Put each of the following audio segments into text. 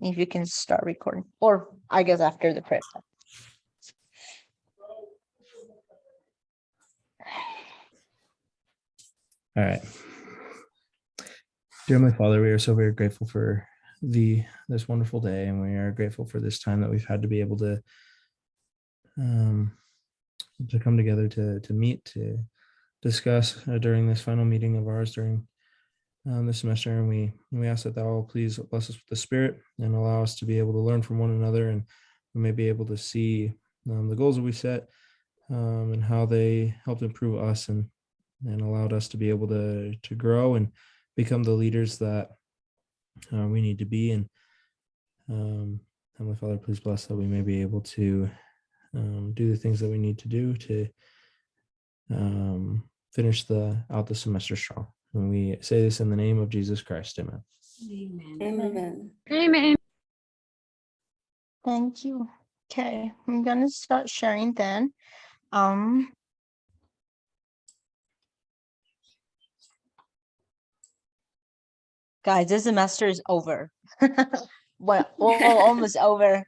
if you can start recording, or I guess after the prayer. All right. Dear Heavenly Father, we are so very grateful for this wonderful day, and we are grateful for this time that we've had to be able to come together to meet, to discuss during this final meeting of ours during this semester. And we ask that thou will please bless us with the Spirit and allow us to be able to learn from one another, and we may be able to see the goals that we set and how they helped improve us and allowed us to be able to grow and become the leaders that we need to be. And Heavenly Father, please bless that we may be able to do the things that we need to do to finish out the semester strong. And we say this in the name of Jesus Christ. Amen. Amen. Amen. Amen. Thank you. Okay, I'm gonna start sharing then. Guys, this semester is over. Well, almost over.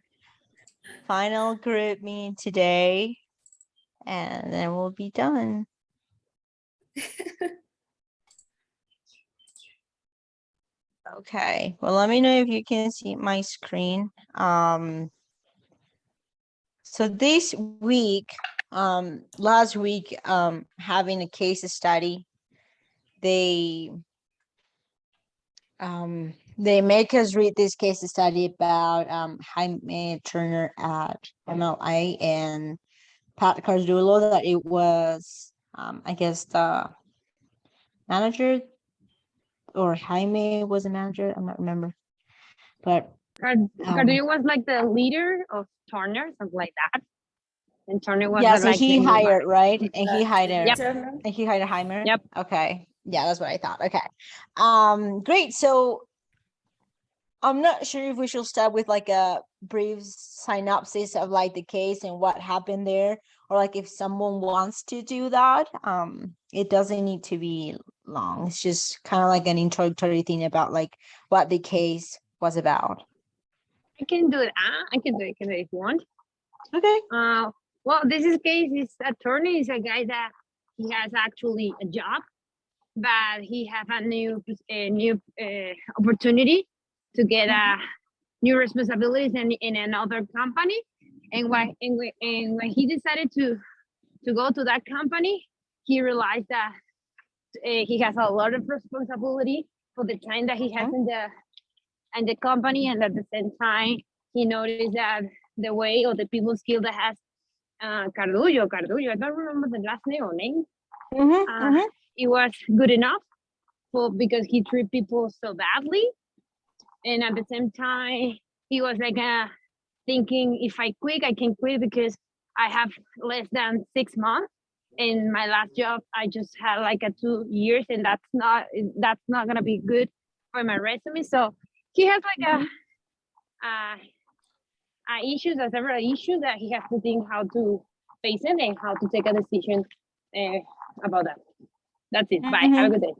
Final group meeting today, and then we'll be done. Okay, well, let me know if you can see my screen. So this week, last week, having a case study, they make us read this case study about Jaime Turner at MLA and Pat Cardulo, that it was I guess the manager, or Jaime was a manager, I'm not remember, but Cardulo was like the leader of Turner, something like that. And Turner was yeah, so like he the hired, right? And he hired Yep. and he hired Jaime. Yep. Okay, yeah, that's what I thought. Okay, great. So I'm not sure if we should start with like a brief synopsis of like the case and what happened there, or like if someone wants to do that. It doesn't need to be long. It's just kind of like an introductory thing about like what the case was about. I can do it. I can do it if you want. Okay. Well, this case is attorney is a guy that he has actually a job, but he have a new opportunity to get new responsibilities in another company. And when he decided to go to that company, he realized that he has a lot of responsibility for the time that he has in the company, and at the same time he noticed that the way or the people skill that has Cardulo, I don't remember the last name or name. It was good enough because he treat people so badly, and at the same time he was like thinking, if I quit, I can quit because I have less than 6 months. In my last job, I just had like 2 years, and that's not gonna be good for my resume. So he has like several issues that he has to think how to face it and how to take a decision about that. That's it. Bye. Have a good day.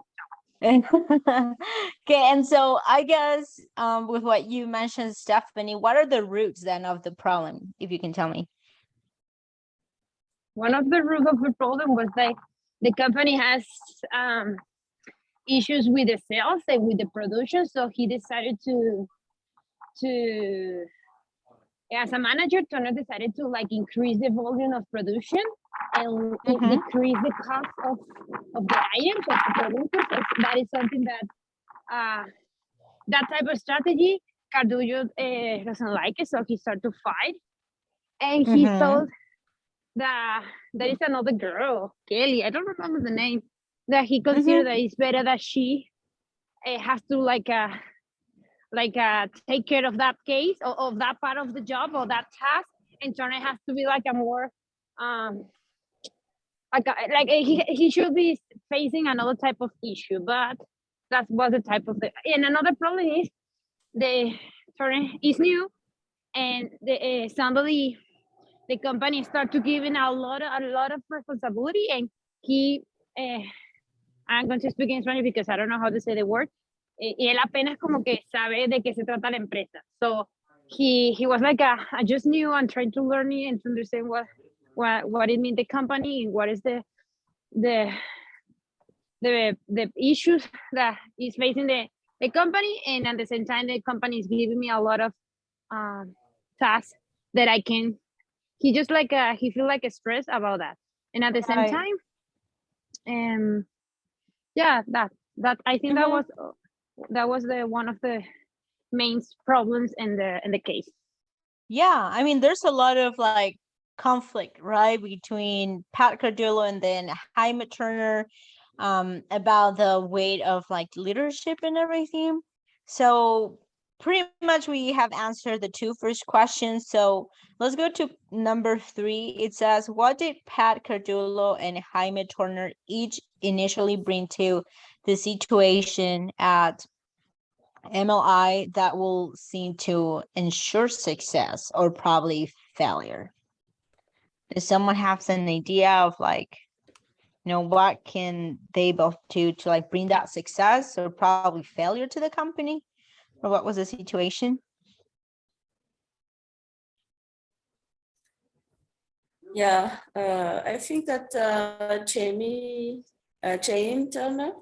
Okay, and so I guess with what you mentioned, Stephanie, what are the roots then of the problem, if you can tell me? One of the roots of the problem was like the company has issues with the sales and with the production, so he decided to as a manager, Turner decided to like increase the volume of production and decrease the cost of the items of the producers. That is something that that type of strategy Cardulo doesn't like it, so he started to fight, and he thought that there is another girl, Kelly, I don't remember the name, that he considered that it's better that she has to take care of that case or of that part of the job or that task, and Turner has to be like a more he should be facing another type of issue. But that was the type of and another problem is the Turner is new, and somebody the company start to give him a lot of responsibility, and he I'm going to speak in Spanish because I don't know how to say the word. y él apenas como que sabe de qué se trata la empresa. So he was like, I just knew and trying to learn it and to understand what it means the company and what is the the issues that is facing the company, and at the same time the company is giving me a lot of tasks that I can. He just like he feel like stressed about that, and at the same Right. time, yeah, that I think Mhm. that was the one of the main problems in the case. Yeah, I mean, there's a lot of like conflict, right, between Pat Cardillo and then Jaime Turner, about the weight of like leadership and everything. So pretty much we have answered the two first questions. So let's go to number 3. It says, what did Pat Cardillo and Jaime Turner each initially bring to the situation at MLI that will seem to ensure success or probably failure? Does someone have an idea of like, what can they both do to like bring that success or probably failure to the company? Or what was the situation? Yeah, I think that James Turner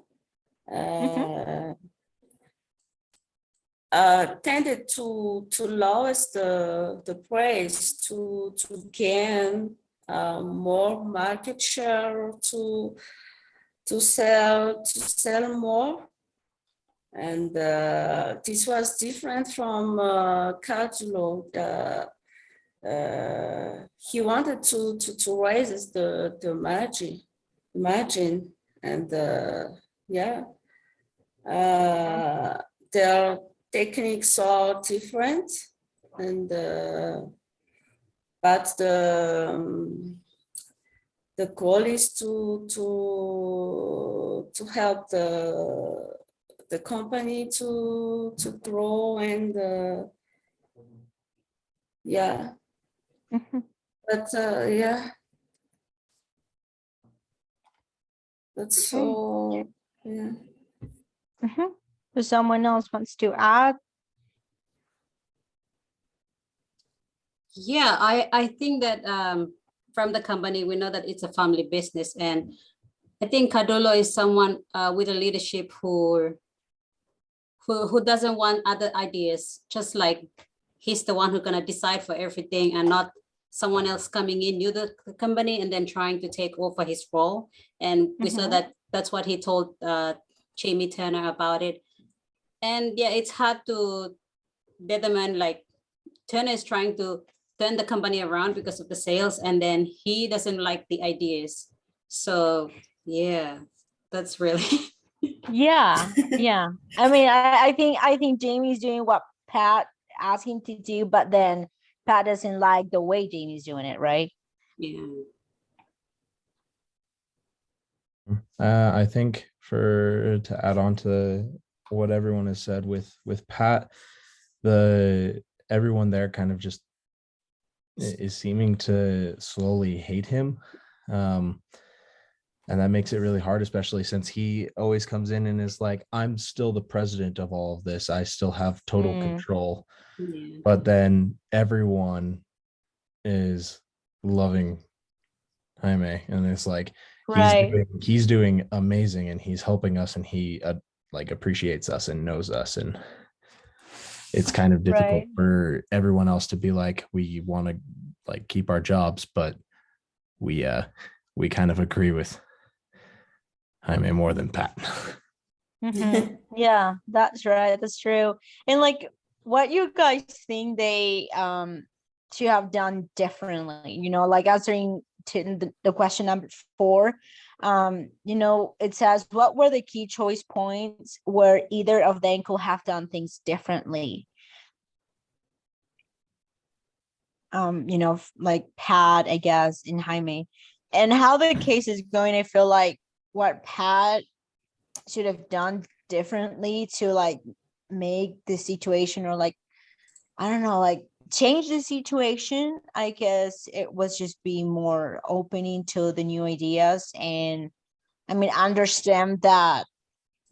tended to lowest the price to gain more market share, to sell more. And this was different from Carlo. He wanted to raise the margin, and yeah, their techniques are different, and but the goal is to help the company to grow, and yeah. Mhm. But yeah, that's so, yeah. If someone else wants to add. Yeah, I think that from the company, we know that it's a family business. And I think Cadolo is someone with a leadership who doesn't want other ideas, just like he's the one who's going to decide for everything and not someone else coming in new to the company and then trying to take over his role. And we saw that that's what he told Jamie Turner about it. And yeah, it's hard to determine, like, Turner is trying to turn the company around because of the sales, and then he doesn't like the ideas. So yeah, that's really Yeah. I mean, I think Jamie's doing what Pat asked him to do, but then Pat doesn't like the way Jamie's doing it, right? yeah. I think to add on to what everyone has said with Pat, everyone there kind of just is seeming to slowly hate him. And that makes it really hard, especially since he always comes in and is like, I'm still the president of all of this. I still have total control. Yeah. But then everyone is loving Jaime, and it's like Right. he's doing amazing, and he's helping us, and he like appreciates us and knows us. And it's kind of difficult Right. for everyone else to be like, we want to like keep our jobs, but we kind of agree with Jaime more than Pat. Yeah, that's right. That's true. And like, what you guys think they should have done differently? Like answering to the question number 4. It says, what were the key choice points where either of them could have done things differently? Like Pat, I guess, and Jaime, and how the case is going. I feel like what Pat should have done differently to like make the situation, or like, I don't know, like change the situation. I guess it was just being more opening to the new ideas, and I mean, understand that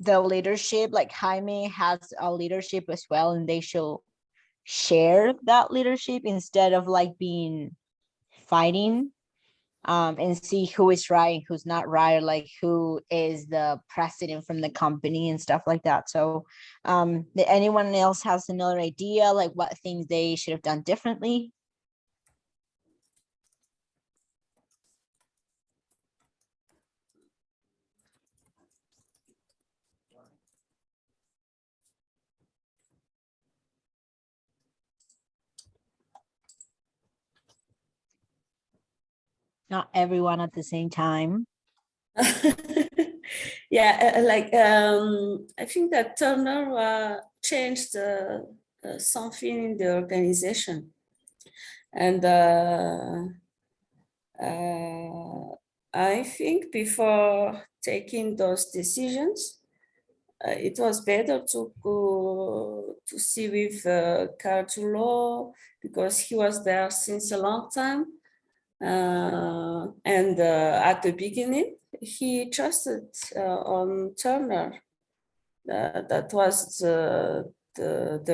the leadership, like Jaime has a leadership as well, and they should share that leadership instead of like being fighting, and see who is right and who's not right, like who is the president from the company and stuff like that. So anyone else has another idea, like what things they should have done differently? Not everyone at the same time. Yeah, I think that Turner changed something in the organization, and I think before taking those decisions, it was better to go to see with Cardulo, because he was there since a long time. And at the beginning, he trusted on Turner. That was the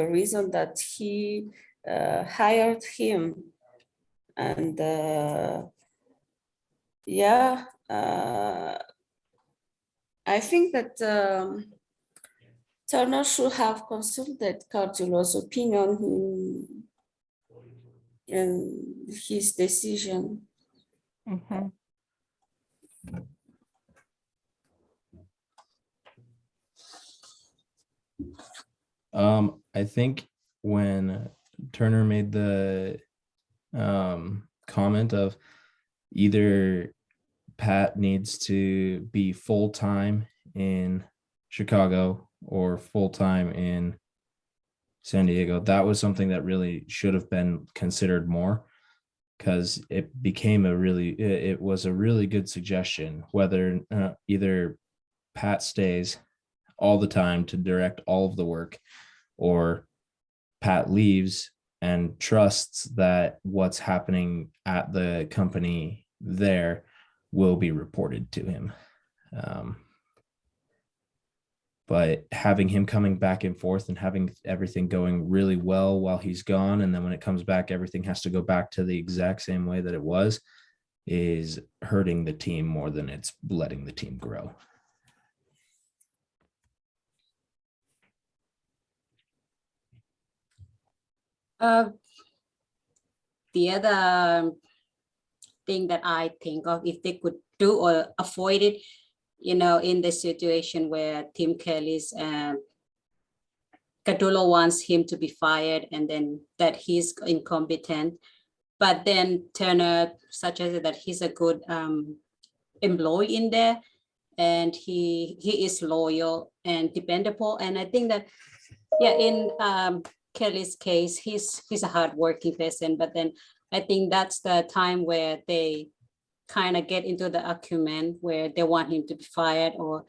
reason that he hired him. And yeah, I think that Turner should have consulted Cardulo's opinion in his decision. Mhm. I think when Turner made the comment of either Pat needs to be full-time in Chicago or full-time in San Diego, that was something that really should have been considered more, because it was a really good suggestion, whether either Pat stays all the time to direct all of the work, or Pat leaves and trusts that what's happening at the company there will be reported to him. But having him coming back and forth and having everything going really well while he's gone, and then when it comes back, everything has to go back to the exact same way that it was, is hurting the team more than it's letting the team grow. The other thing that I think of, if they could do or avoid it, in the situation where Tim Kelly's Catulo wants him to be fired, and then that he's incompetent, but then Turner suggested that he's a good employee in there, and he is loyal and dependable. And I think that, yeah, in Kelly's case, he's a hardworking person, but then I think that's the time where they kind of get into the argument where they want him to be fired, or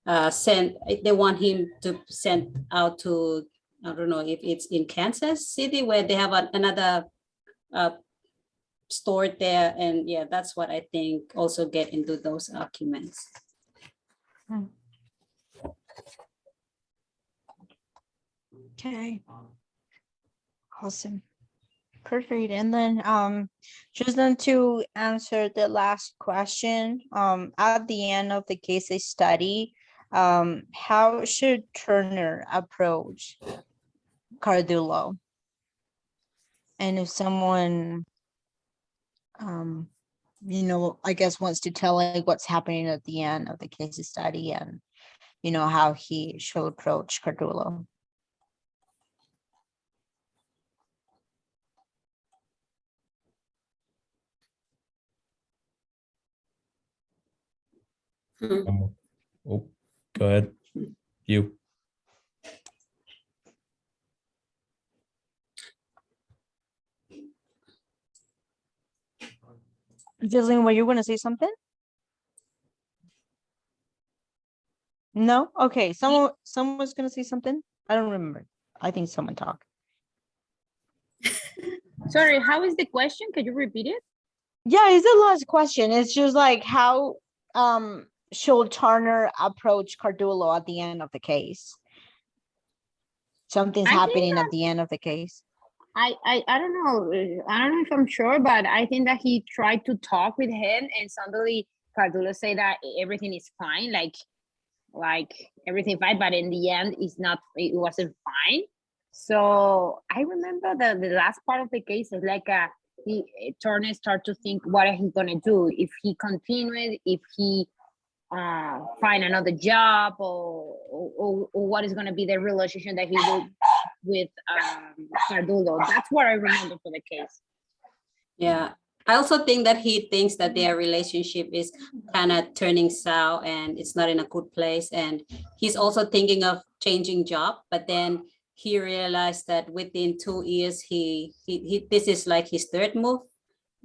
they want him to send out to, I don't know if it's in Kansas City, where they have another store there. And yeah, that's what I think also get into those arguments. Okay. Awesome. Perfect. And then just then to answer the last question, at the end of the case study, how should Turner approach Cardulo? And if someone I guess wants to tell like what's happening at the end of the case study, and how he should approach Cardulo. Oh, go ahead. You. Jillian, were you going to say something? No? Okay. Someone was going to say something. I don't remember. I think someone talked. Sorry, how is the question? Could you repeat it? Yeah, it's the last question. It's just like how should Turner approach Cardullo at the end of the case? Something's I think happening at the end of the case. I don't know. I don't know if I'm sure, but I think that he tried to talk with him, and suddenly Cardullo said that everything is fine, like everything fine, but in the end, it wasn't fine. So I remember the last part of the case is like Turner start to think what he gonna do if he continued, if he find another job, or what is gonna be the relationship that he will with Cardullo. That's what I remember for the case. Yeah. I also think that he thinks that their relationship is kind of turning sour and it's not in a good place. And he's also thinking of changing job, but then he realized that within 2 years, he this is like his third move.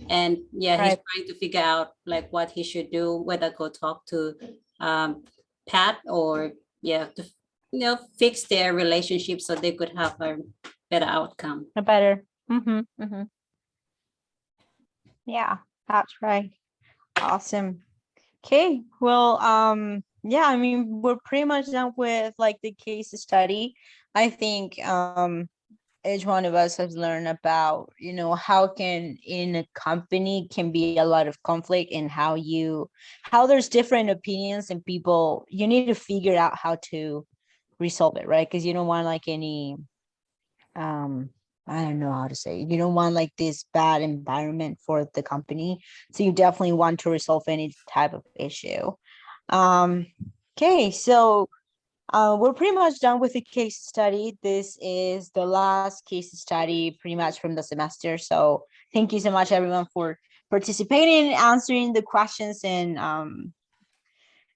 And yeah, he's Right. trying to figure out like what he should do, whether go talk to Pat or to fix their relationship so they could have a better outcome. A better. Yeah, that's right. Awesome. Okay, well, yeah, I mean, we're pretty much done with like the case study. I think each one of us has learned about, how can in a company can be a lot of conflict and how there's different opinions and people, you need to figure out how to resolve it, right? Because you don't want like any I don't know how to say it. You don't want like this bad environment for the company. So you definitely want to resolve any type of issue. Okay, so we're pretty much done with the case study. This is the last case study pretty much from the semester. So thank you so much everyone for participating and answering the questions, and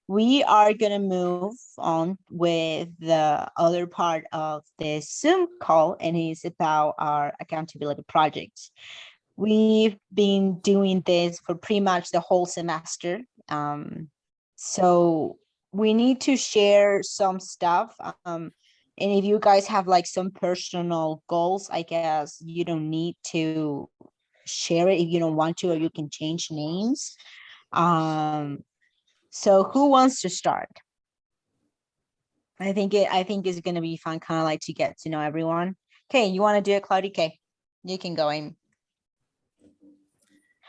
we are going to move on with the other part of this Zoom call, and it's about our accountability projects. We've been doing this for pretty much the whole semester. So we need to share some stuff. And if you guys have like some personal goals, I guess you don't need to share it if you don't want to, or you can change names. So who wants to start? I think it's gonna be fun, kind of like to get to know everyone. Okay, you want to do it, Claudia? Okay, you can go in.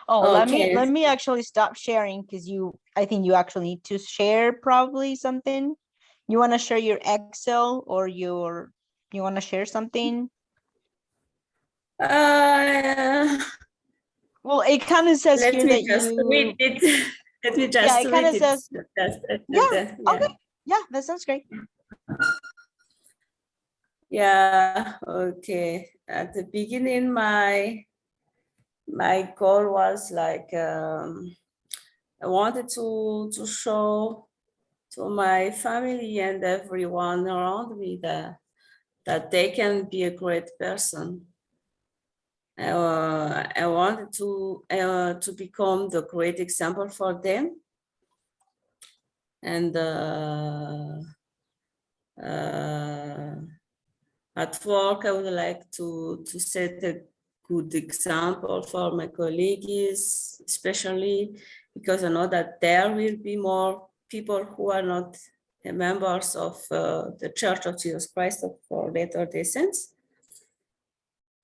Oh, Okay. let me actually stop sharing because I think you actually need to share probably something. You want to share your Excel or you want to share something? Well, it kind of says Let here me that just read it. Let me just yeah, it kind read of it. says, Yeah. okay, yeah, that sounds great. Yeah, okay. At the beginning, my goal was like I wanted to show to my family and everyone around me that they can be a great person. I wanted to become the great example for them, and at work, I would like to set a good example for my colleagues, especially because I know that there will be more people who are not members of the Church of Jesus Christ of Latter-day Saints.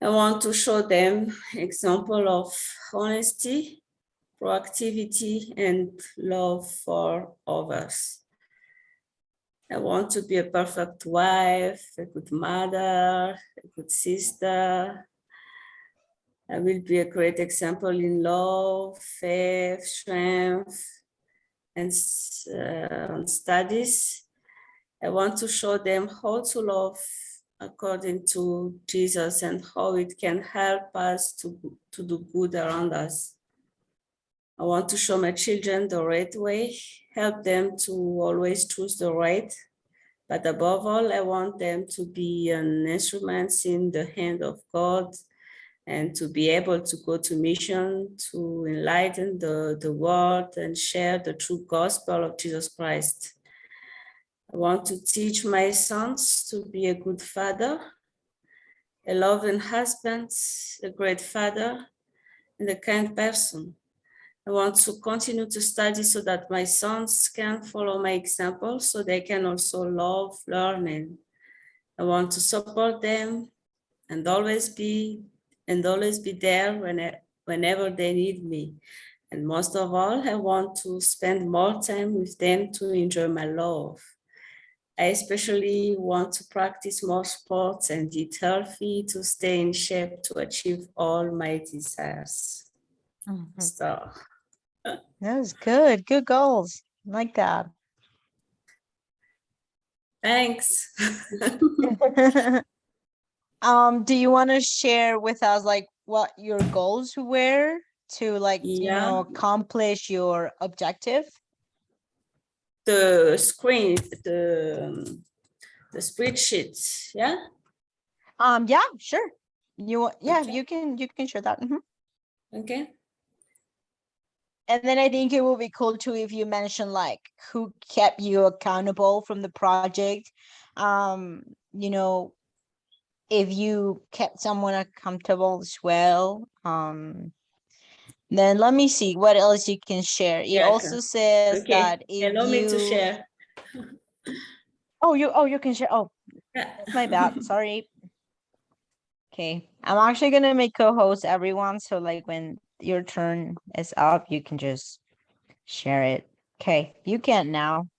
I want to show them example of honesty, proactivity, and love for others. I want to be a perfect wife, a good mother, a good sister. I will be a great example in love, faith, strength, and studies. I want to show them how to love according to Jesus and how it can help us to do good around us. I want to show my children the right way, help them to always choose the right. But above all, I want them to be an instrument in the hand of God and to be able to go to mission, to enlighten the world and share the true gospel of Jesus Christ. I want to teach my sons to be a good father, a loving husband, a great father, and a kind person. I want to continue to study so that my sons can follow my example, so they can also love learning. I want to support them and always be there whenever they need me. And most of all, I want to spend more time with them to enjoy my love. I especially want to practice more sports and eat healthy to stay in shape to achieve all my desires. So That was good. Good goals. Like that. thanks. Do you want to share with us like what your goals were to like, Yeah. accomplish your objective? The screen, the spreadsheets, yeah? Yeah, sure. Yeah, Okay. you can share that. Mhm. Okay. And then I think it will be cool too if you mention like who kept you accountable from the project. Um, you know, if you kept someone accountable as well. Then let me see what else you can share. It Yeah, also says okay. that if Allow me to you share. you can share. Oh, Yeah. that's my bad. Sorry. Okay. I'm actually gonna make co-host everyone. So like when your turn is up, you can just share it. Okay, you can now.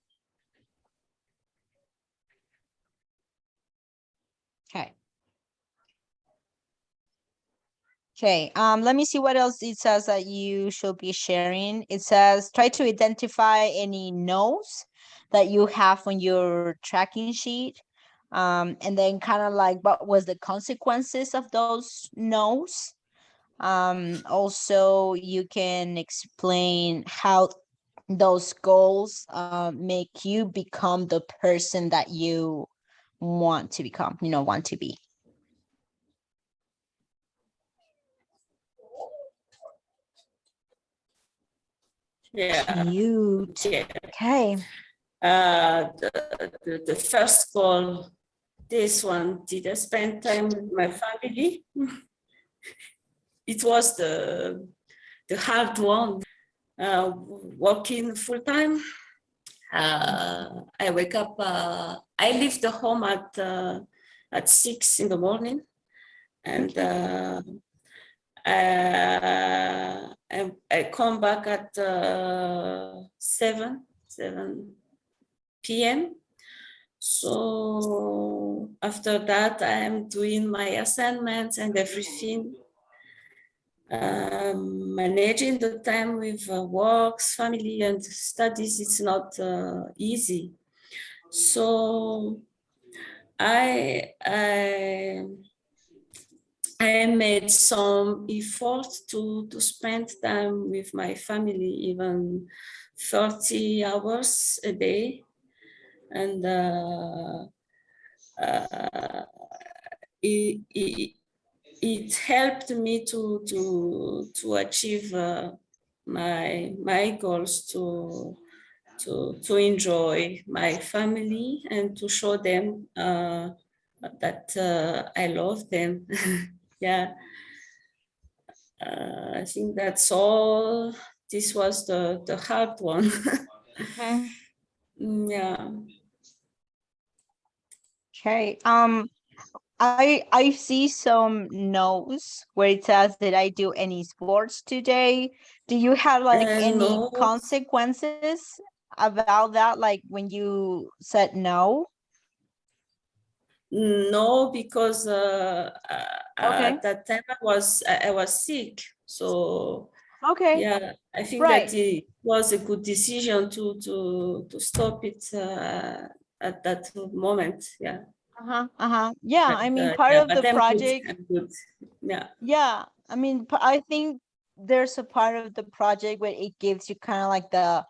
Okay. Okay, let me see what else it says that you should be sharing. It says try to identify any no's that you have on your tracking sheet. And then kind of like what was the consequences of those no's. Also you can explain how those goals make you become the person that you want to become, want to be. Yeah. Cute. Yeah. Okay. The first goal, this one, did I spend time with my family? It was the hard one. Working full time. I wake up. I leave the home at 6 in the morning, and I come back at 7 p.m. So after that, I am doing my assignments and everything. Managing the time with works, family, and studies, it's not easy. So I made some effort to spend time with my family, even 30 hours a day. And it helped me to achieve my goals, to enjoy my family and to show them that I love them. Yeah, I think that's all. This was the hard one. Yeah. Okay. I see some notes where it says, did I do any sports today? Do you have like any No, consequences about that, like when you said no? no, because Okay. at that time I was sick. So Okay. yeah, I think Right. that it was a good decision to stop it at that moment. Yeah. Yeah, I mean, part Yeah, of the but I'm good. project, I'm good. Yeah. yeah, I mean, I think there's a part of the project where it gives you kind of like the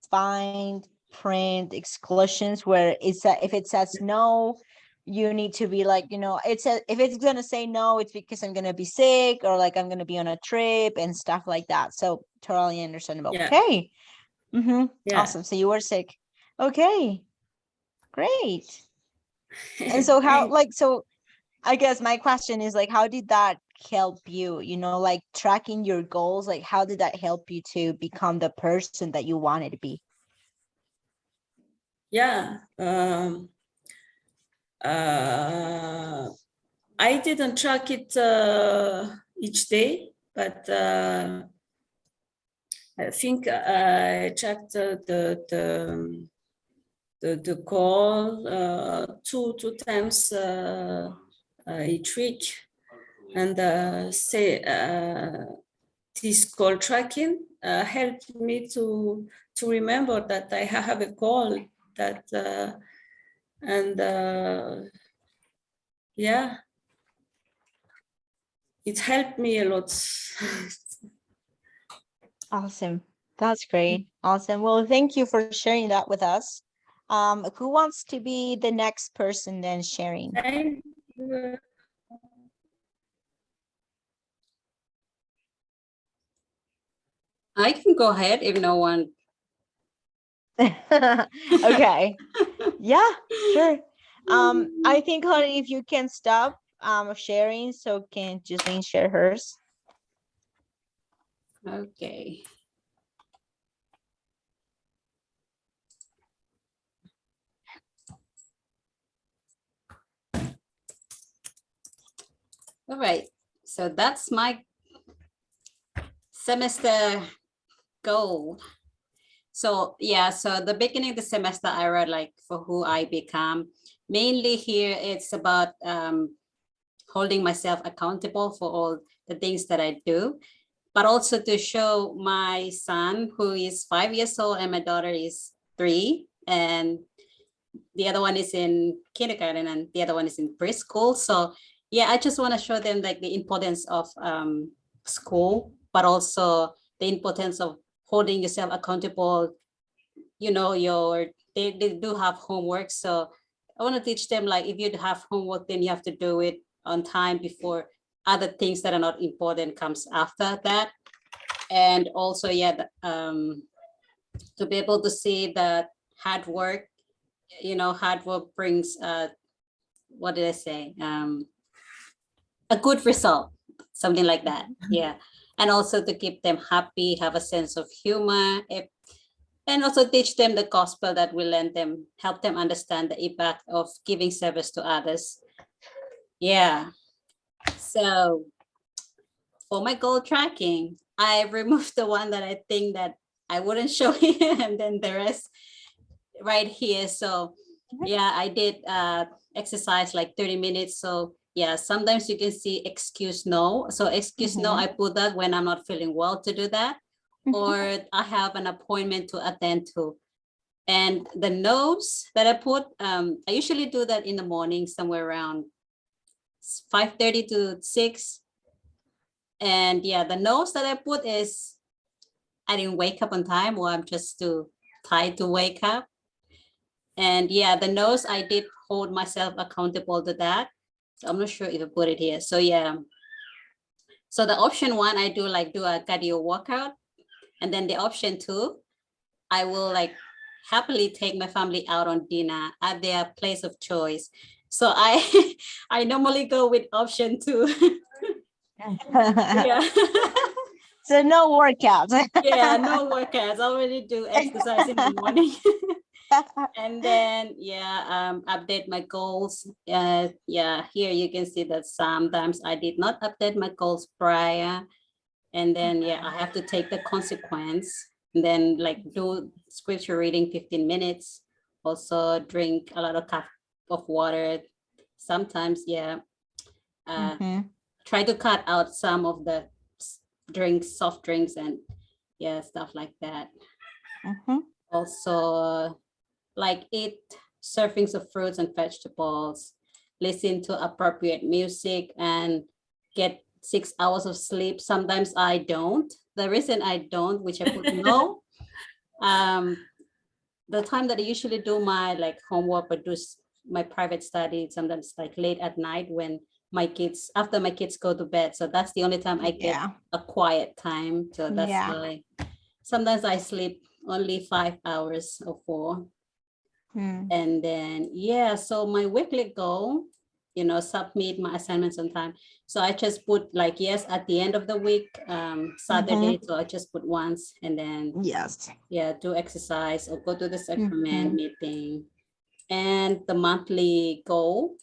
find print exclusions where it's if it says no, you need to be like, it's if it's gonna say no, it's because I'm gonna be sick or like I'm gonna be on a trip and stuff like that. So totally understandable. Yeah. Okay. Yeah. Awesome. So you were sick. Okay. Great. And so how, like, so I guess my question is like, how did that help you, like tracking your goals? Like, how did that help you to become the person that you wanted to be? Yeah. I didn't track it each day, but I think I tracked the call two times each week, and this call tracking helped me to remember that I have a call that yeah, it helped me a lot. Awesome. That's great. Awesome. Well, thank you for sharing that with us. Who wants to be the next person then sharing? Thank you. I can go ahead if no one. Okay. Yeah, sure. I think, honey, if you can stop sharing, so can Justine share hers. Okay. All right. So that's my semester goal. So yeah, so the beginning of the semester, I wrote like for who I become. Mainly here, it's about holding myself accountable for all the things that I do, but also to show my son, who is 5 years old, and my daughter is 3, and the other one is in kindergarten, and the other one is in preschool. So yeah, I just want to show them like the importance of school, but also the importance of holding yourself accountable. They do have homework, so I want to teach them, like, if you have homework, then you have to do it on time before other things that are not important comes after that. And also, yeah, to be able to see that hard work brings what did I say, a good result, something like that. Yeah. And also to keep them happy, have a sense of humor, and also teach them the gospel that will help them understand the impact of giving service to others. Yeah. So for my goal tracking, I removed the one that I think that I wouldn't show here, and then the rest right here. So yeah, I did exercise like 30 minutes. So yeah, sometimes you can see excuse no. So excuse no, I put that when I'm not feeling well to do that, or I have an appointment to attend to. And the notes that I put, I usually do that in the morning, somewhere around 5:30 to 6. And yeah, the notes that I put is I didn't wake up on time, or I'm just too tired to wake up. And yeah, the notes, I did hold myself accountable to that. So I'm not sure if I put it here. So yeah. So the option 1, I do a cardio workout. And then the option 2, I will happily take my family out on dinner at their place of choice. So I I normally go with option 2. Yeah. So no workouts. Yeah, no workouts. I already do exercise in the morning. And then update my goals. Yeah, here you can see that sometimes I did not update my goals prior, and then I have to take the consequence. And then do scripture reading 15 minutes. Also drink a lot of cup of water. Sometimes try to cut out some of the soft drinks, and stuff like that. Also eat servings of fruits and vegetables, listen to appropriate music, and get 6 hours of sleep. Sometimes I don't. The reason I don't, which I put no, the time that I usually do my homework or do my private study, sometimes late at night when after my kids go to bed. So that's the only time I get a quiet time. So that's why sometimes I sleep only 5 hours or 4. And then, so my weekly goal submit my assignments on time. So I just put like, yes, at the end of the week, Saturday. So I just put once and then, Yes. yeah, do exercise or go to the sacrament meeting. And the monthly goal,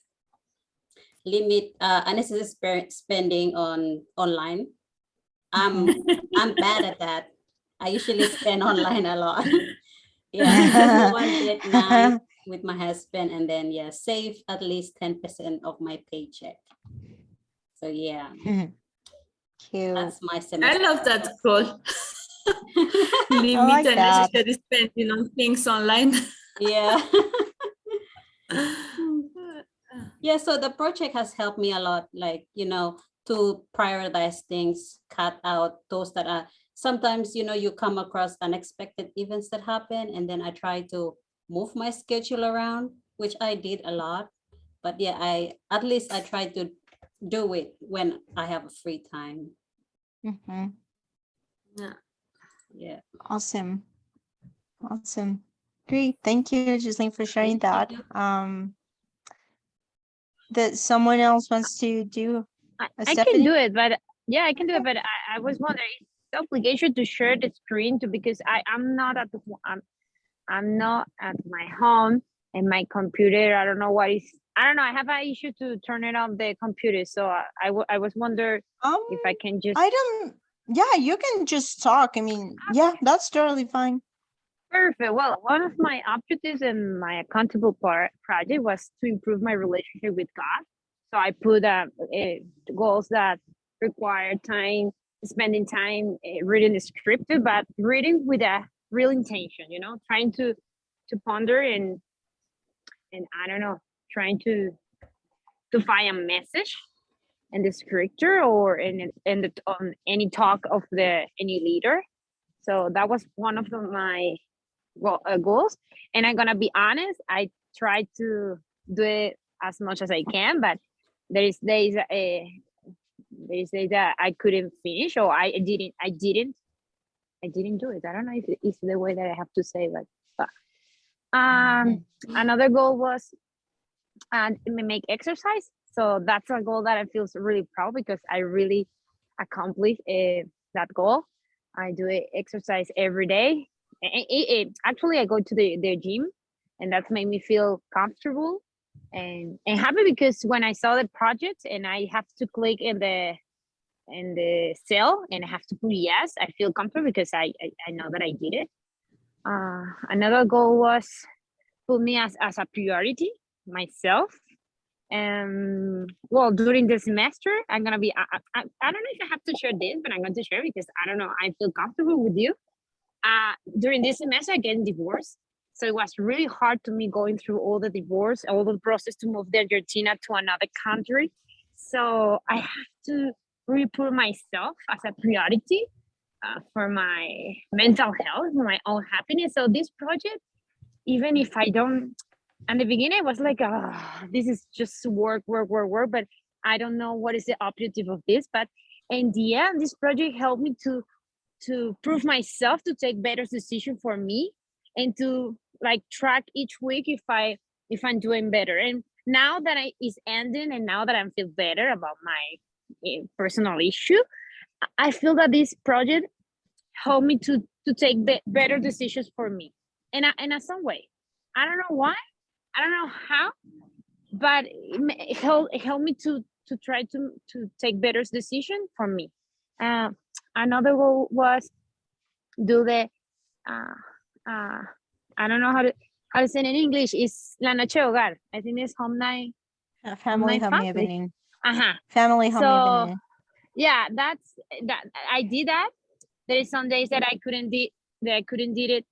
limit unnecessary spending on online. I'm bad at that. I usually spend online a lot. Yeah, just one date night with my husband, and then save at least 10% of my paycheck. So yeah, Cute. that's my I semester. love that goal. Limit like that. unnecessary spending on things online. Yeah. Yeah, so the project has helped me a lot, like, to prioritize things, cut out those that are sometimes, you come across unexpected events that happen, and then I try to move my schedule around, which I did a lot. But yeah, at least I try to do it when I have a free time. Yeah. Awesome. Great. Thank you, Giseline, for sharing that. That someone else wants to do. I can do it, but yeah, I can do it. But I was wondering, is the obligation to share the screen because I'm not at I'm not at my home and my computer. I don't know. I have an issue to turn it on the computer. So I was wondering if I can just. Yeah, you can just talk. I mean, yeah, that's totally fine. Perfect. Well, one of my objectives in my accountable project was to improve my relationship with God. So I put goals that require spending time reading the scripture, but reading with a real intention, trying to ponder and I don't know, trying to find a message in the scripture or on any talk of any leader. So that was one of my goals. And I'm gonna be honest, I try to do it as much as I can, but there is days that I couldn't finish or I didn't do it. I don't know if it's the way that I have to say, but another goal was make exercise. So that's a goal that I feel really proud because I really accomplished that goal. I do exercise every day. Actually, I go to the gym, and that's made me feel comfortable and happy because when I saw the project and I have to click in the cell and I have to put yes, I feel comfortable because I know that I did it. Another goal was put me as a priority myself. Well, during the semester, I'm gonna be. I don't know if I have to share this, but I'm going to share because I don't know. I feel comfortable with you. During this semester, I get divorced, so it was really hard to me going through all the divorce, all the process to move the Argentina to another country. So I have to really put myself as a priority for my mental health, for my own happiness. So this project, even if I don't, in the beginning, I was like, this is just work, but I don't know what is the objective of this. But in the end, this project helped me to prove myself, to take better decision for me, and to like track each week if I'm doing better. And now that it's ending, and now that I feel better about my personal issue, I feel that this project helped me to take better decisions for me. And in some way, I don't know why, I don't know how, but it helped me to try to take better decision for me. Another goal was do the I don't know how to say it in English. It's La Noche Hogar. I think it's home night. Family home family. evening. Family home evening. Yeah, that's that. I did that. There is some days that I couldn't did it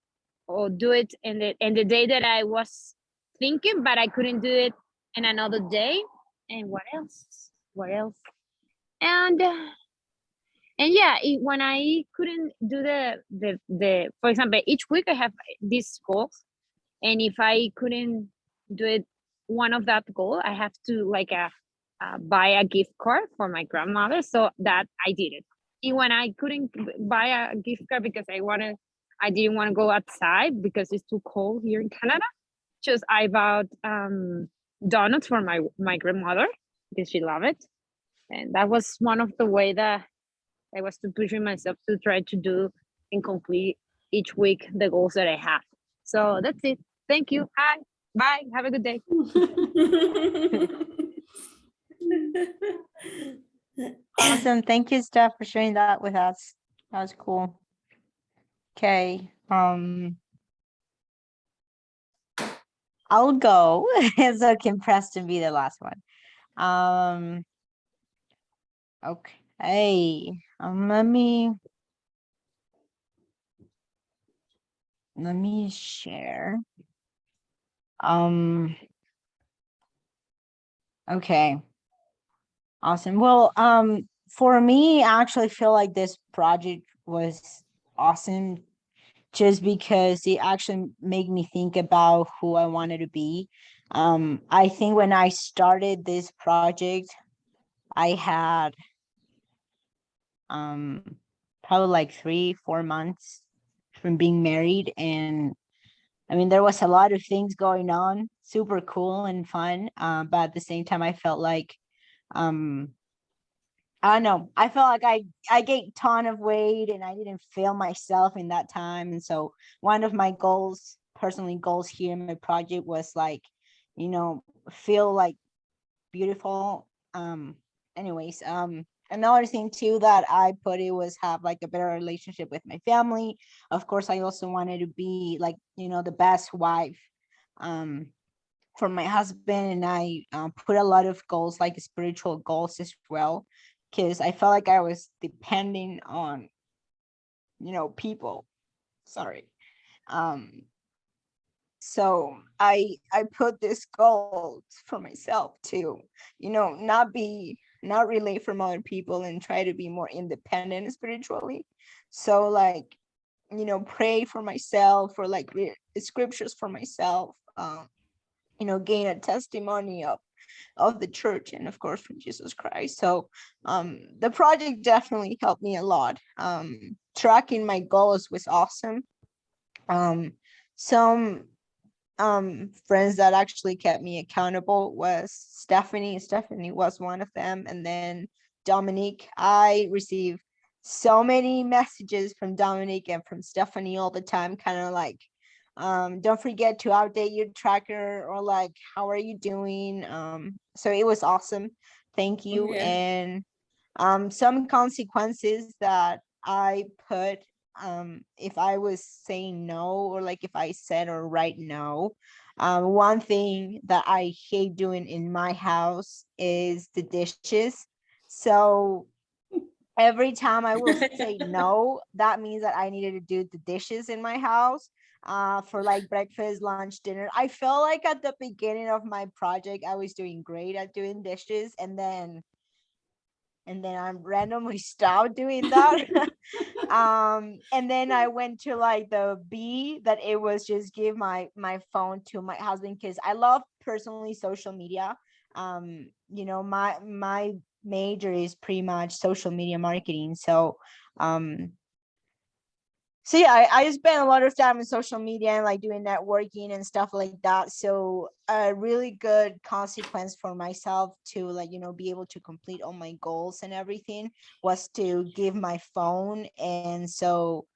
or do it in the day that I was thinking, but I couldn't do it in another day. And what else? And yeah, when I couldn't do the for example, each week I have these goals, and if I couldn't do it one of that goal, I have to like buy a gift card for my grandmother, so that I did it. And when I couldn't buy a gift card because I didn't want to go outside because it's too cold here in Canada, just I bought donuts for my grandmother, because she loved it. And that was one of the way that I was to pushing myself to try to do and complete each week the goals that I have. So that's it. Thank you. Hi. Bye. Have a good day. Awesome. Thank you, Steph, for sharing that with us. That was cool. Okay. I'll go. So can Preston be the last one? Okay. Let me share. Okay. Awesome. Well, for me, I actually feel like this project was awesome just because it actually made me think about who I wanted to be. I think when I started this project, I had probably like 3-4 months from being married, and I mean there was a lot of things going on, super cool and fun, but at the same time I felt like I don't know, I felt like I gained ton of weight and I didn't feel myself in that time. And so one of my goals, personally goals here in my project, was like, feel like beautiful. Anyways, another thing too that I put it was have like a better relationship with my family. Of course, I also wanted to be like, the best wife for my husband, and I put a lot of goals, like spiritual goals as well, because I felt like I was depending on people. Sorry. So I put this goal for myself to not relate from other people and try to be more independent spiritually. So like pray for myself, or like read scriptures for myself, gain a testimony of the church, and of course from Jesus Christ. So the project definitely helped me a lot. Tracking my goals was awesome. Some friends that actually kept me accountable was Stephanie was one of them, and then Dominique. I received so many messages from Dominique and from Stephanie all the time, kind of like, don't forget to update your tracker, or like, how are you doing? So it was awesome. Thank you. Okay. And some consequences that I put, if I was saying no, or like if I said or write no. One thing that I hate doing in my house is the dishes. So every time I will say no, that means that I needed to do the dishes in my house, for like breakfast, lunch, dinner. I felt like at the beginning of my project I was doing great at doing dishes, and then I randomly stopped doing that. And then I went to like the B, that it was just give my phone to my husband, because I love personally social media. My major is pretty much social media marketing. So yeah, I spent a lot of time in social media and like doing networking and stuff like that. So a really good consequence for myself to like, be able to complete all my goals and everything was to give my phone. And so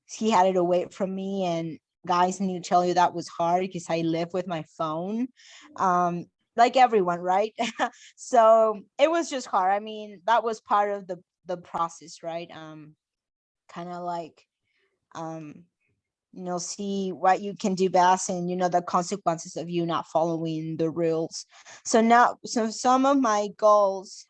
he had it away from me. And guys, I need to tell you that was hard because I live with my phone. Like everyone, right? So it was just hard. I mean, that was part of the process, right? Kind of like see what you can do best, and the consequences of you not following the rules. So some of my goals,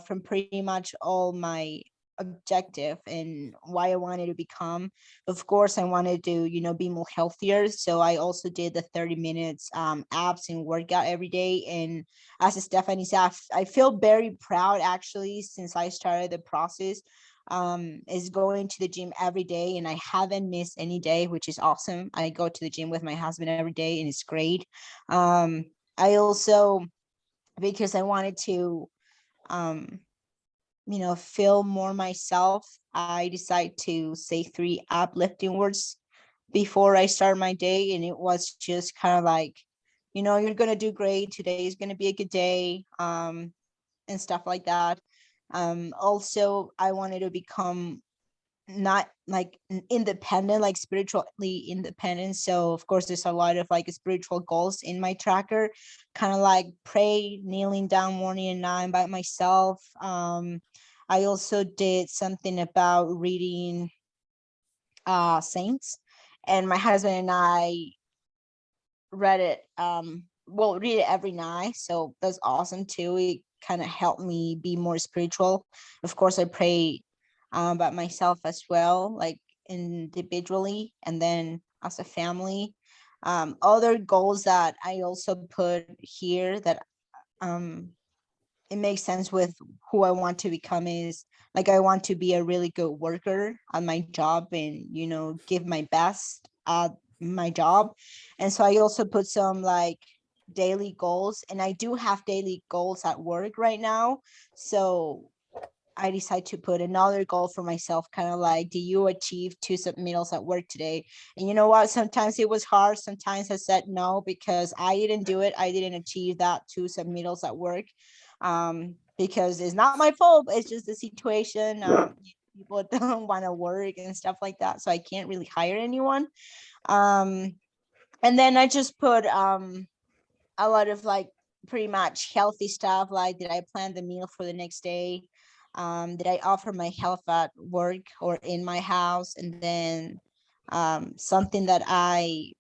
from pretty much all my objective and why I wanted to become, of course I wanted to be more healthier. So I also did the 30 minutes apps and workout every day. And as Stephanie said, I feel very proud actually, since I started the process, is going to the gym every day, and I haven't missed any day, which is awesome. I go to the gym with my husband every day, and it's great. I also, because I wanted to feel more myself, I decided to say 3 uplifting words before I start my day. And it was just kind of like, you're gonna do great, today is gonna be a good day. and stuff like that. Also, I wanted to become not like independent, like spiritually independent. So of course there's a lot of like spiritual goals in my tracker, kind of like pray, kneeling down morning and night by myself. I also did something about reading saints, and my husband and I read it, read it every night, so that's awesome too. It kind of helped me be more spiritual. Of course I pray by myself as well, like individually and then as a family. Other goals that I also put here that it makes sense with who I want to become is like I want to be a really good worker on my job and give my best at my job. And so I also put some like daily goals, and I do have daily goals at work right now. So I decided to put another goal for myself, kind of like, do you achieve 2 submittals at work today? And you know what? Sometimes it was hard. Sometimes I said no because I didn't do it. I didn't achieve that 2 submittals at work, because it's not my fault. It's just the situation. People don't want to work and stuff like that. So I can't really hire anyone. And then I just put a lot of like pretty much healthy stuff, like did I plan the meal for the next day, did I offer my health at work or in my house, and then something that I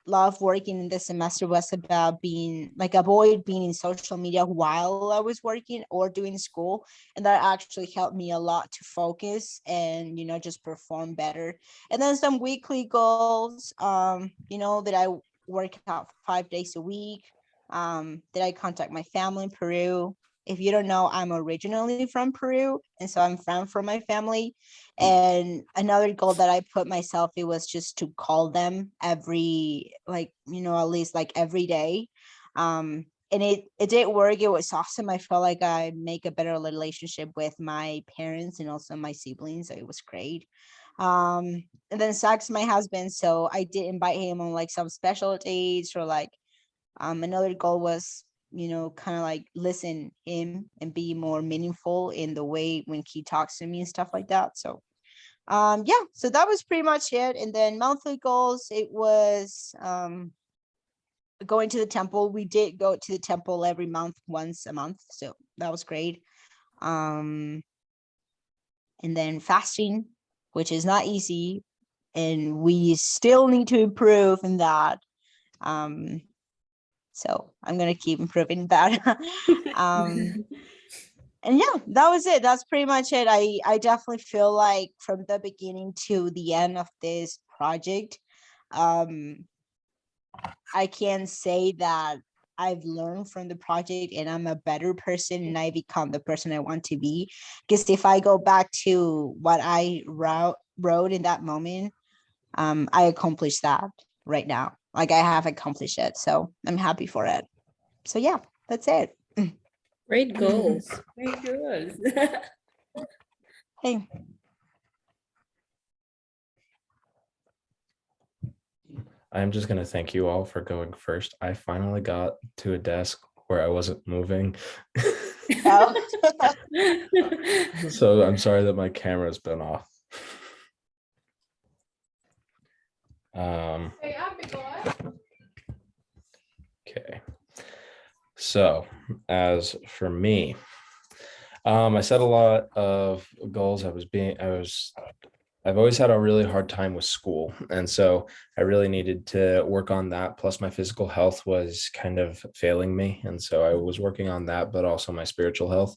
love working in this semester was about being like avoid being in social media while I was working or doing school, and that actually helped me a lot to focus and just perform better. And then some weekly goals, that I work out 5 days a week, that I contact my family in Peru. If you don't know, I'm originally from Peru, and so I'm from my family. And another goal that I put myself, it was just to call them every, like, at least like every day. And it did work. It was awesome. I felt like I make a better relationship with my parents and also my siblings. So it was great. And then Zach's my husband, so I did invite him on like some special dates, or like another goal was kind of like listen him and be more meaningful in the way when he talks to me and stuff like that. So yeah, so that was pretty much it. And then monthly goals, it was going to the temple. We did go to the temple every month, once a month, so that was great. And then fasting, which is not easy, and we still need to improve in that. So I'm gonna keep improving that. And yeah, that was it. That's pretty much it. I definitely feel like from the beginning to the end of this project, I can say that I've learned from the project and I'm a better person and I become the person I want to be. Because if I go back to what I wrote in that moment, I accomplished that right now. Like I have accomplished it. So I'm happy for it. So yeah, that's it. Great goals. Very good. Hey. I'm just going to thank you all for going first. I finally got to a desk where I wasn't moving. Oh. So I'm sorry that my camera's been off. Okay. So as for me, I set a lot of goals. I've always had a really hard time with school. And so I really needed to work on that. Plus my physical health was kind of failing me. And so I was working on that, but also my spiritual health.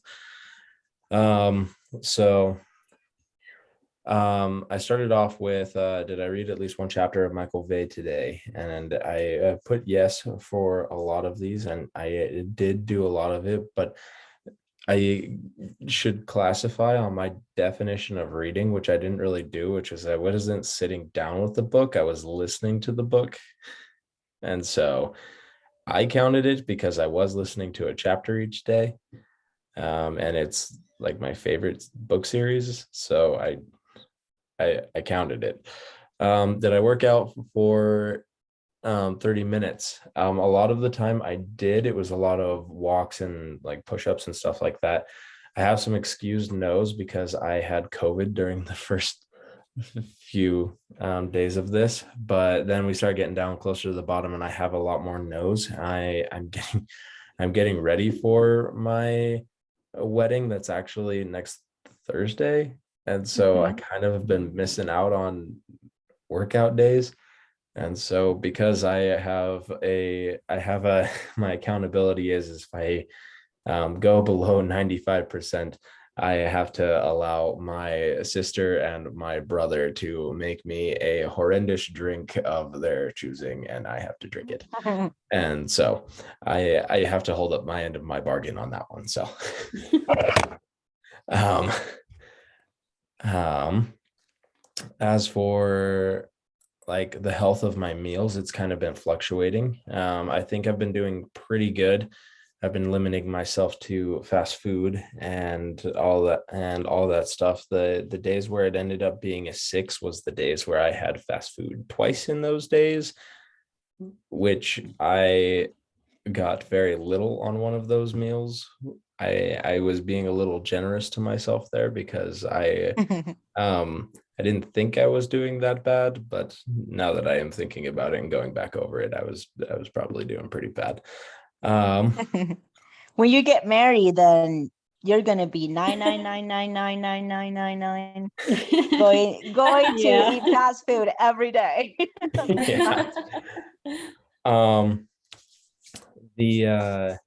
I started off with, did I read at least one chapter of Michael Vey today? And I put yes for a lot of these, and I did do a lot of it, but I should classify on my definition of reading, which I didn't really do, which is I wasn't sitting down with the book, I was listening to the book. And so I counted it because I was listening to a chapter each day. And it's like my favorite book series. So I counted it. Did I work out for 30 minutes. A lot of the time it was a lot of walks and like push-ups and stuff like that. I have some excused no's because I had COVID during the first few days of this, but then we start getting down closer to the bottom and I have a lot more no's. I'm getting ready for my wedding that's actually next Thursday. And so I kind of have been missing out on workout days. And so because I have my accountability is if I go below 95%, I have to allow my sister and my brother to make me a horrendous drink of their choosing, and I have to drink it. And so I have to hold up my end of my bargain on that one. So um, as for like the health of my meals, it's kind of been fluctuating. I think I've been doing pretty good. I've been limiting myself to fast food and all that stuff. The days where it ended up being a 6 was the days where I had fast food twice in those days, which I got very little on one of those meals. I was being a little generous to myself there because I didn't think I was doing that bad, but now that I am thinking about it and going back over it, I was probably doing pretty bad. When you get married, then you're gonna be 999999999 going to Yeah. eat fast food every day. Yeah. The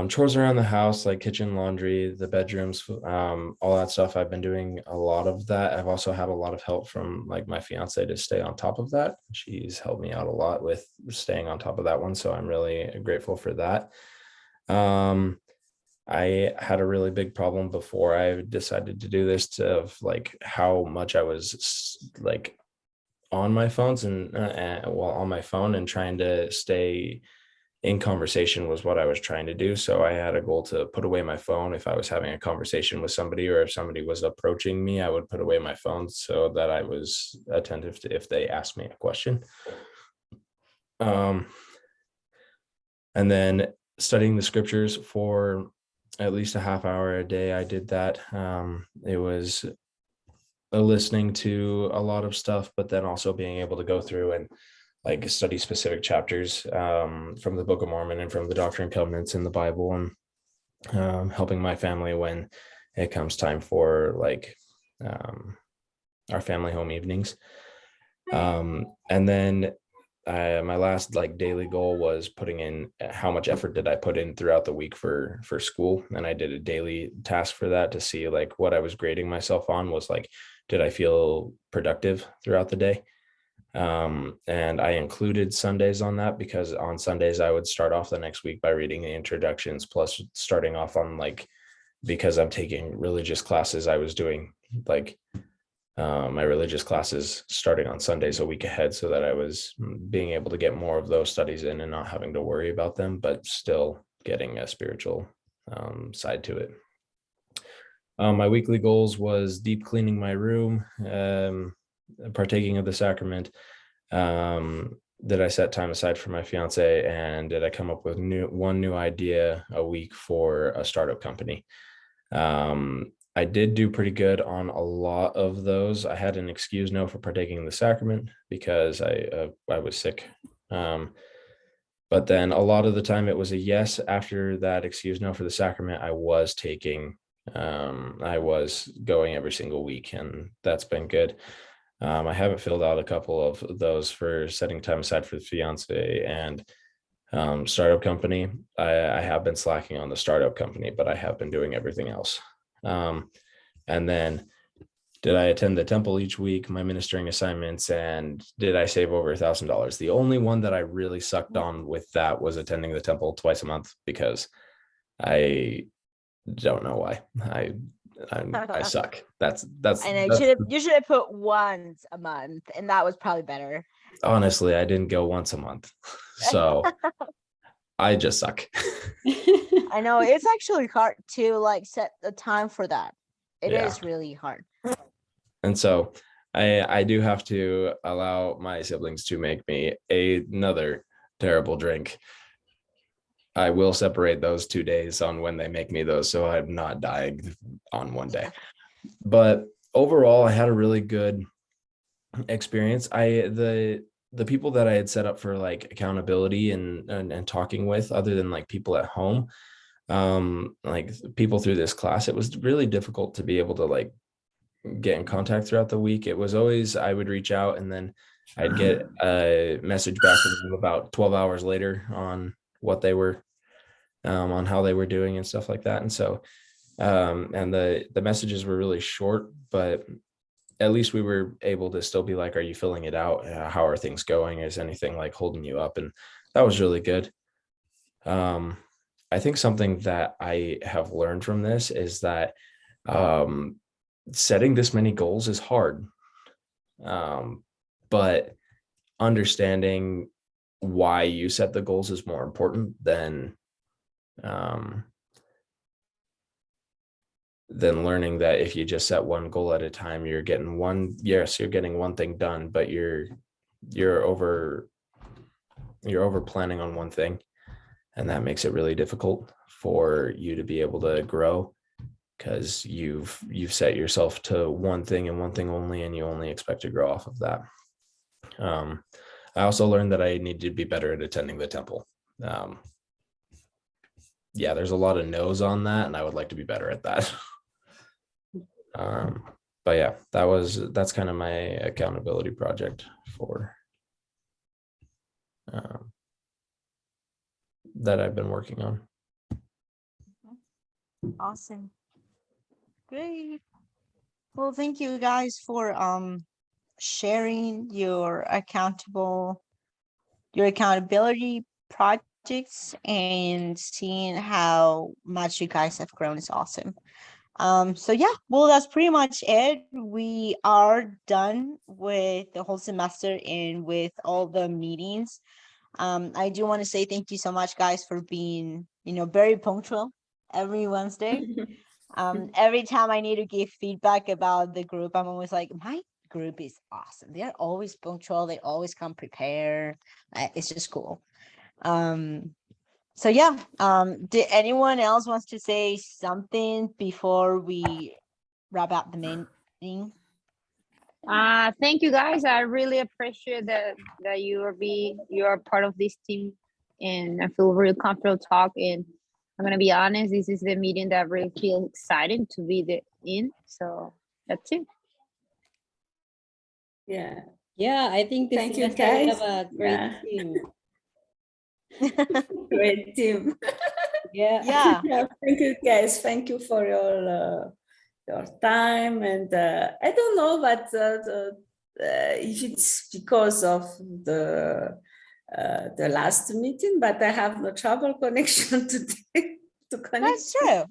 chores around the house, like kitchen, laundry, the bedrooms, all that stuff. I've been doing a lot of that. I've also had a lot of help from like my fiance to stay on top of that. She's helped me out a lot with staying on top of that one. So I'm really grateful for that. I had a really big problem before I decided to do this of like how much I was like on my phones and on my phone and trying to stay in conversation was what I was trying to do. So I had a goal to put away my phone. If I was having a conversation with somebody or if somebody was approaching me, I would put away my phone so that I was attentive to if they asked me a question. And then studying the scriptures for at least a half hour a day. I did that. It was listening to a lot of stuff, but then also being able to go through and like study specific chapters from the Book of Mormon and from the Doctrine and Covenants in the Bible, and helping my family when it comes time for like our family home evenings. And then my last like daily goal was putting in how much effort did I put in throughout the week for school. And I did a daily task for that to see like what I was grading myself on was like, did I feel productive throughout the day? And I included Sundays on that because on Sundays I would start off the next week by reading the introductions, plus starting off on like, because I'm taking religious classes, I was doing like my religious classes starting on Sundays a week ahead so that I was being able to get more of those studies in and not having to worry about them, but still getting a spiritual side to it. My weekly goals was deep cleaning my room, partaking of the sacrament. Did I set time aside for my fiance, and did I come up with one new idea a week for a startup company? I did do pretty good on a lot of those. I had an excuse no for partaking in the sacrament because I was sick. But then a lot of the time it was a yes. After that excuse no for the sacrament, I was going every single week, and that's been good. I haven't filled out a couple of those for setting time aside for the fiance and startup company. I have been slacking on the startup company, but I have been doing everything else. And then did I attend the temple each week, my ministering assignments, and did I save over $1,000? The only one that I really sucked on with that was attending the temple twice a month, because I don't know why. I suck. That's I know you should have put once a month, and that was probably better. Honestly, I didn't go once a month. So I just suck. I know it's actually hard to like set the time for that. It is really hard. And so I do have to allow my siblings to make me another terrible drink. I will separate those 2 days on when they make me those, so I'm not dying on one day. But overall, I had a really good experience. The people that I had set up for like accountability and talking with, other than like people at home, like people through this class, it was really difficult to be able to like get in contact throughout the week. It was always, I would reach out and then I'd get a message back from them about 12 hours later on what they were, on how they were doing and stuff like that. And so, and the messages were really short, but at least we were able to still be like, are you filling it out? How are things going? Is anything like holding you up? And that was really good. I think something that I have learned from this is that setting this many goals is hard. But understanding why you set the goals is more important than learning that if you just set one goal at a time, you're getting one thing done, but you're over planning on one thing. And that makes it really difficult for you to be able to grow, because you've set yourself to one thing and one thing only, and you only expect to grow off of that. I also learned that I need to be better at attending the temple. Yeah, there's a lot of no's on that, and I would like to be better at that. But yeah, that's kind of my accountability project for that I've been working on. Awesome. Great. Well, thank you guys for sharing your accountability projects and seeing how much you guys have grown is awesome. So yeah, well, that's pretty much it. We are done with the whole semester and with all the meetings. I do want to say thank you so much, guys, for being, very punctual every Wednesday. Every time I need to give feedback about the group, I'm always like, my group is awesome. They're always punctual. They always come prepared. It's just cool. So yeah, did anyone else wants to say something before we wrap up the main thing? Thank you guys. I really appreciate that you are part of this team, and I feel really comfortable talking. I'm gonna be honest, this is the meeting that I really feel excited to be in. So that's it. Yeah. Yeah, I think this Thank you, semester we guys. have a great Yeah. team. Great team. Yeah. Yeah. Yeah, thank you, guys. Thank you for your time. And I don't know, but if it's because of the last meeting, but I have no travel connection today to connect. That's true.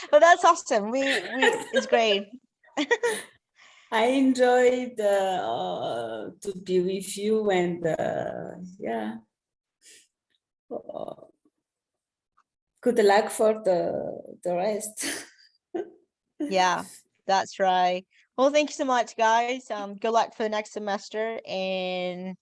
But that's awesome. It's great. I enjoyed to be with you, and yeah. Good luck for the rest. Yeah, that's right. Well, thank you so much, guys. Good luck for the next semester, and